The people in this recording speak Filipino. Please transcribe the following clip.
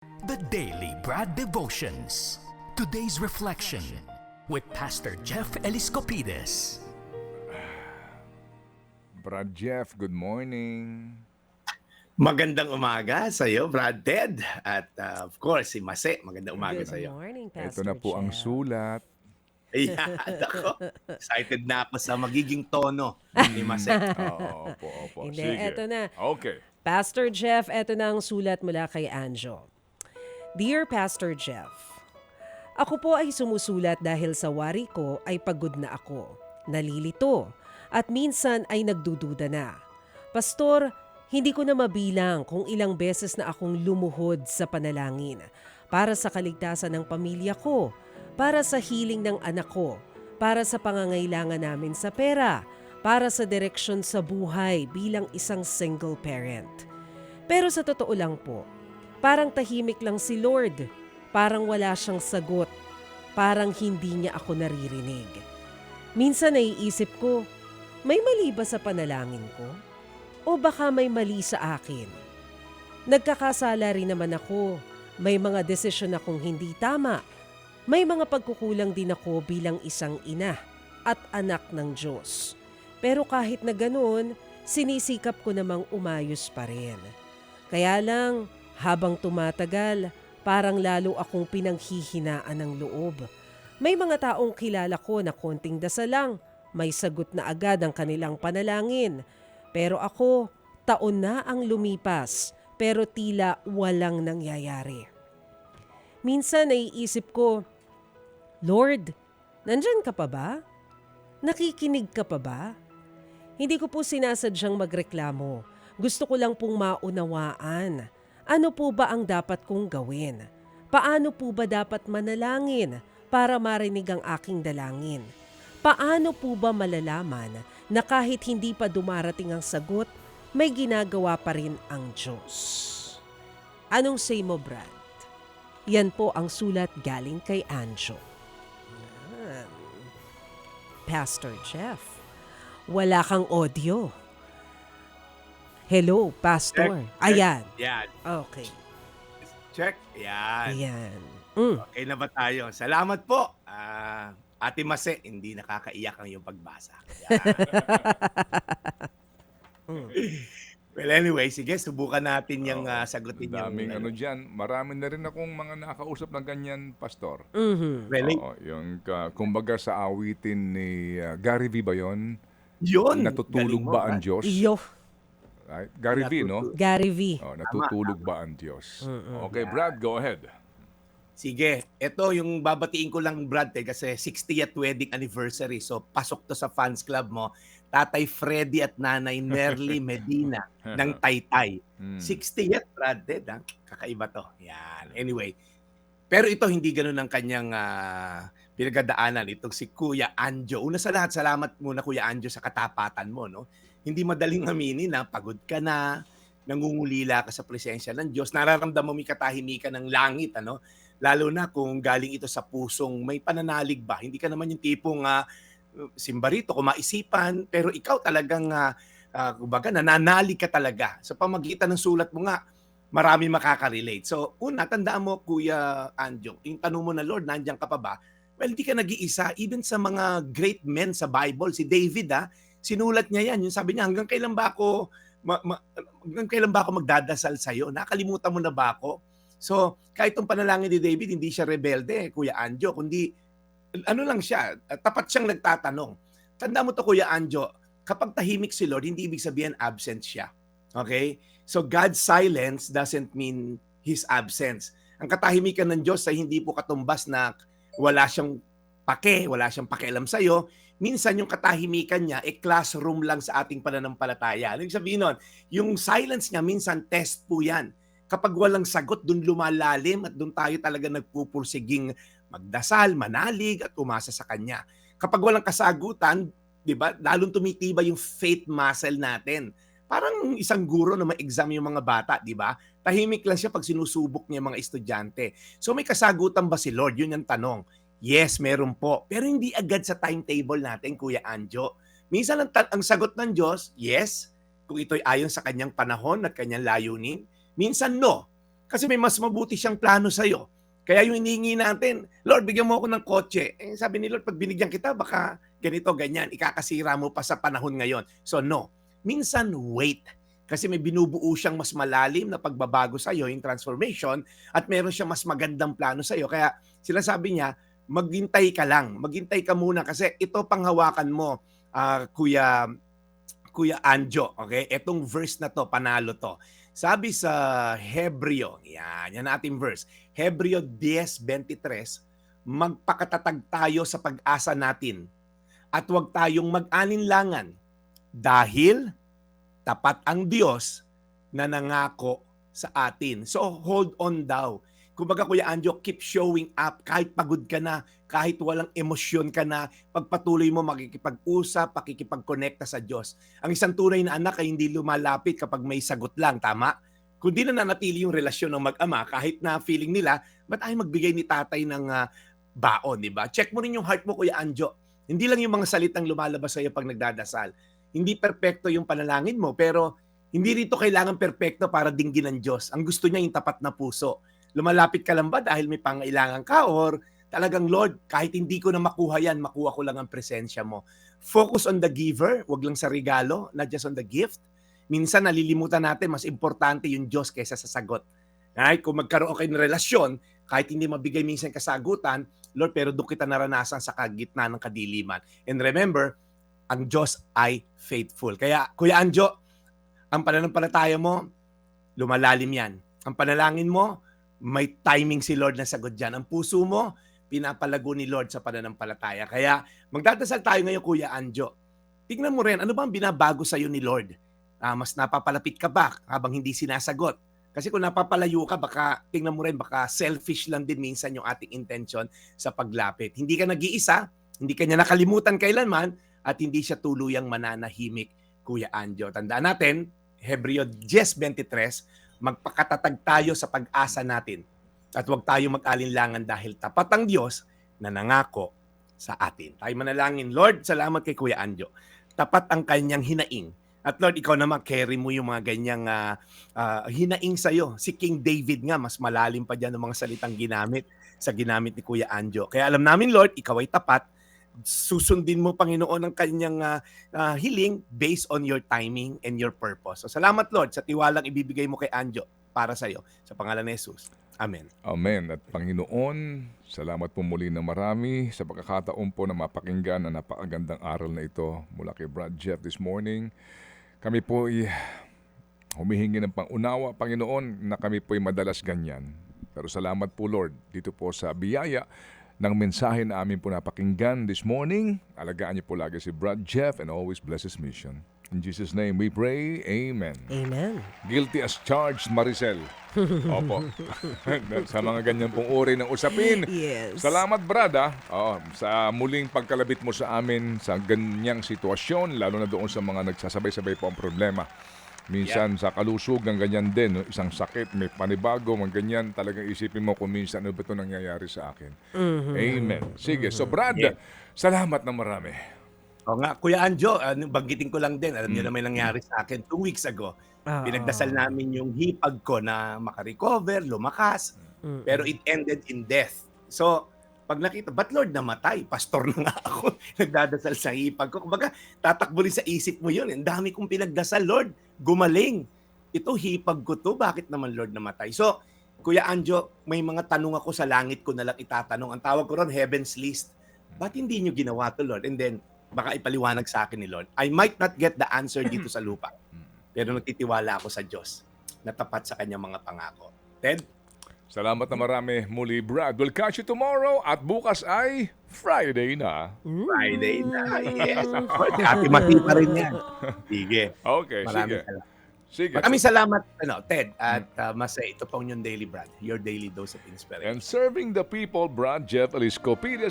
The Daily Brad Devotions. Today's reflection with Pastor Jeff Eliscopides. Brad Jeff, good morning. Magandang umaga sa iyo, Brad Ted. At of course, si Mase. Magandang umaga Good sa iyo. morning, Ito Pastor na po ang Jeff. sulat. Ayan, ako. Excited na ako sa magiging tono ni Mase. Opo. Hindi, Sige. eto na. Okay. Pastor Jeff, eto na ang sulat mula kay Anjo. Dear Pastor Jeff, ako po ay sumusulat dahil sa wari ko ay pagod na ako, nalilito, at minsan ay nagdududa na. Pastor, hindi ko na mabilang kung ilang beses na akong lumuhod sa panalangin para sa kaligtasan ng pamilya ko, para sa healing ng anak ko, para sa pangangailangan namin sa pera, para sa direksyon sa buhay bilang isang single parent. Pero sa totoo lang po, parang tahimik lang si Lord, parang wala siyang sagot, parang hindi niya ako naririnig. Minsan naiisip ko, may mali ba sa panalangin ko? O baka may mali sa akin? Nagkakasala rin naman ako, may mga desisyon akong hindi tama, may mga pagkukulang din ako bilang isang ina at anak ng Diyos. Pero kahit na ganoon, sinisikap ko namang umayos pa rin. Kaya lang, habang tumatagal, parang lalo akong pinanghihinaan ng loob. May mga taong kilala ko na konting dasal lang, may sagot na agad ang kanilang panalangin. Pero ako, taon na ang lumipas, pero tila walang nangyayari. Minsan naiisip ko, Lord, nandyan ka pa ba? Nakikinig ka pa ba? Hindi ko po sinasadyang magreklamo. Gusto ko lang pong maunawaan. Ano po ba ang dapat kong gawin? Paano po ba dapat manalangin para marinig ang aking dalangin? Paano po ba malalaman na kahit hindi pa dumarating ang sagot, may ginagawa pa rin ang Diyos? Anong say mo, Brad? Yan po ang sulat galing kay Anjo. Yan. Pastor Jeff, wala kang audio. Hello, Pastor. Ayan. Yan. Okay. Check. Yan. Ayan. Okay na ba tayo? Salamat po. Ate Mase, hindi nakakaiyak ang iyong pagbasa. Yan. Well, anyway, sige, subukan natin yung sagutin yung... Daming dyan. Marami na rin akong mga nakausap ng ganyan, Pastor. Really? Oo, yung kumbaga sa awitin ni Gary V ba yun? Yun. Natutulog Galing mo, ba ang Brad. Diyos? Iyo, Right? Gary V, no? Gary V. Oh, natutulog ba ang Diyos? Okay, Brad, go ahead. Sige, ito yung babatiin ko lang, Brad, kasi 60th wedding anniversary. So, pasok to sa fans club mo. Tatay Freddy at Nanay Nerly Medina ng Taytay. 60th, Brad, ha? Kakaiba to. Yan. Anyway, pero ito hindi ganun ang kanyang pinagadaanan. Itong si Kuya Anjo. Una sa lahat, salamat muna Kuya Anjo sa katapatan mo, no? Hindi madaling aminin na pagod ka na, nangungulila ka sa presensya ng Diyos, nararamdaman mo yung katahimikan ng langit, ano? Lalo na kung galing ito sa pusong may pananalig ba. Hindi ka naman yung tipong simbarito, kumaisipan, pero ikaw talagang, kumbaga, nananalig ka talaga. Sa pamagitan ng sulat mo nga, marami makaka-relate. So, una, tandaan mo, Kuya Anjo, yung tanong mo na, Lord, nandiyan ka pa ba? Well, hindi ka nag-iisa. Even sa mga great men sa Bible, si David, sinulat niya yan. Yung sabi niya, hanggang kailan ba ako magdadasal sa'yo? Nakalimutan mo na ba ako? So, kahit itong panalangin ni David, hindi siya rebelde, Kuya Anjo, kundi ano lang siya, tapat siyang nagtatanong. Tanda mo to, Kuya Anjo, kapag tahimik si Lord, hindi ibig sabihin absent siya. Okay? So, God's silence doesn't mean His absence. Ang katahimikan ng Diyos ay hindi po katumbas na wala siyang wala siyang pakialam sa'yo. Minsan yung katahimikan niya, classroom lang sa ating pananampalataya. Ano yung sabihin nun? Yung silence niya, minsan test po yan. Kapag walang sagot, dun lumalalim at dun tayo talaga nagpupursiging magdasal, manalig at umasa sa Kanya. Kapag walang kasagutan, di ba, lalong tumitibay yung faith muscle natin. Parang isang guro na ma-exam yung mga bata, di ba? Tahimik lang siya pag sinusubok niya mga estudyante. So may kasagutan ba si Lord? Yun yung tanong. Yes, meron po. Pero hindi agad sa timetable natin, Kuya Anjo. Minsan ang sagot ng Diyos, yes, kung ito'y ayon sa kanyang panahon at kanyang layunin. Minsan no. Kasi may mas mabuti siyang plano sa'yo. Kaya yung hinihingi natin, Lord, bigyan mo ako ng kotse. Eh, sabi ni Lord, pag binigyan kita, baka ganito, ganyan. Ikakasira mo pa sa panahon ngayon. So no, minsan wait. Kasi may binubuo siyang mas malalim na pagbabago sa'yo, yung transformation, at meron siyang mas magandang plano sa'yo. Kaya sila sabi niya, maghintay ka lang. Maghintay ka muna kasi ito panghawakan mo, Kuya Anjo. Okay? Etong verse na to, panalo to. Sabi sa Hebreo, yan ating verse. Hebreo 10:23, magpakatatag tayo sa pag-asa natin at huwag tayong mag-alinlangan dahil tapat ang Diyos na nangako sa atin. So hold on daw. Kumbaga Kuya Anjo, keep showing up kahit pagod ka na, kahit walang emosyon ka na, pagpatuloy mo makikipag-usap, pakikipag-connecta sa Diyos. Ang isang tunay na anak ay hindi lumalapit kapag may sagot lang, tama? Kundi na nanatili yung relasyon ng mag-ama kahit na feeling nila, ba't ay magbigay ni tatay ng baon, di ba? Check mo rin yung heart mo, Kuya Anjo. Hindi lang yung mga salitang lumalabas sa iyo pag nagdadasal. Hindi perpekto yung panalangin mo, pero hindi rito kailangan perpekto para dinggin ng Diyos. Ang gusto niya yung tapat na puso. Lumalapit ka lang ba dahil may pangailangan ka or talagang Lord, kahit hindi ko na makuha yan, makuha ko lang ang presensya mo. Focus on the giver, wag lang sa regalo, not just on the gift. Minsan nalilimutan natin, mas importante yung Diyos kaysa sa sagot. Right? Kung magkaroon kayo ng relasyon, kahit hindi mabigay minsan kasagutan, Lord, pero doon kita naranasan sa gitna ng kadiliman. And remember, ang Diyos ay faithful. Kaya, Kuya Anjo, ang pananampalataya mo, lumalalim yan. Ang panalangin mo, may timing si Lord na sagot dyan. Ang puso mo, pinapalago ni Lord sa pananampalataya. Kaya magdadasal tayo ngayon, Kuya Anjo. Tignan mo rin, ano ba ang binabago sa'yo ni Lord? Mas napapalapit ka ba habang hindi sinasagot? Kasi kung napapalayo ka, baka tingnan mo rin, baka selfish lang din minsan yung ating intention sa paglapit. Hindi ka nag-iisa, hindi ka niya nakalimutan kailanman, at hindi siya tuluyang mananahimik, Kuya Anjo. Tandaan natin, Hebreo 10:23, magpakatatag tayo sa pag-asa natin at huwag tayo mag-alinlangan dahil tapat ang Diyos na nangako sa atin. Tayo manalangin. Lord, salamat kay Kuya Anjo. Tapat ang kanyang hinaing. At Lord, ikaw naman, carry mo yung mga ganyang hinaing sa'yo. Si King David nga, mas malalim pa dyan ng mga salitang ginamit sa ginamit ni Kuya Anjo. Kaya alam namin, Lord, ikaw ay tapat. Susundin mo, Panginoon, ang kanyang hiling based on your timing and your purpose. So salamat, Lord, sa tiwalang ibibigay mo kay Anjo para sa'yo. Sa pangalan ni Jesus. Amen. Amen. At Panginoon, salamat po muli na marami sa pagkakataon po na mapakinggan ang napakagandang aral na ito mula kay Brad Jeff this morning. Kami po ay humihingi ng pangunawa, Panginoon, na kami po ay madalas ganyan. Pero salamat po, Lord, dito po sa biyaya ng mensahe na amin po napakinggan this morning. Alagaan niyo po lagi si Brad Jeff and always bless his mission. In Jesus' name we pray. Amen. Amen. Guilty as charged, Maricel. Opo. Sa mga ganyan pong uri ng usapin. Yes. Salamat, Brad. Sa muling pagkalabit mo sa amin sa ganyang sitwasyon, lalo na doon sa mga nagsasabay-sabay po ang problema. Minsan sa kalusugan, ganyan din. Isang sakit, may panibago, mga ganyan. Talagang isipin mo kung minsan ano ba ito nangyayari sa akin. Amen. Sige, so Brad, salamat na marami. O nga, Kuya Anjo, banggitin ko lang din. Alam niyo na may nangyari sa akin 2 weeks ago. Pinagdasal namin yung hipag ko na makarecover, lumakas. Pero it ended in death. So, pag nakita, ba't Lord namatay? Pastor na nga ako. Nagdadasal sa hipag ko. Kumbaga, tatakbo rin sa isip mo yun. Ang dami kong pinagdasal, Lord. Gumaling. Ito, hipag ko to. Bakit naman Lord namatay? So, Kuya Anjo, may mga tanong ako sa langit ko na lang itatanong. Ang tawag ko ron, Heaven's List. Ba't hindi nyo ginawa to, Lord? And then, baka ipaliwanag sa akin ni Lord. I might not get the answer dito sa lupa. Pero nagtitiwala ako sa Diyos na tapat sa kanyang mga pangako. Ted? Salamat na marami muli, Brad. We'll catch you tomorrow at bukas ay Friday na. Friday na. Yes. Happy mati pa rin yan. Sige. Okay, Maraming sige. salamat. Sige. Maraming salamat, Ted. At Masay, ito pong yung Daily Brad. Your daily dose of inspiration. And serving the people, Brad Jeff Eliscopides.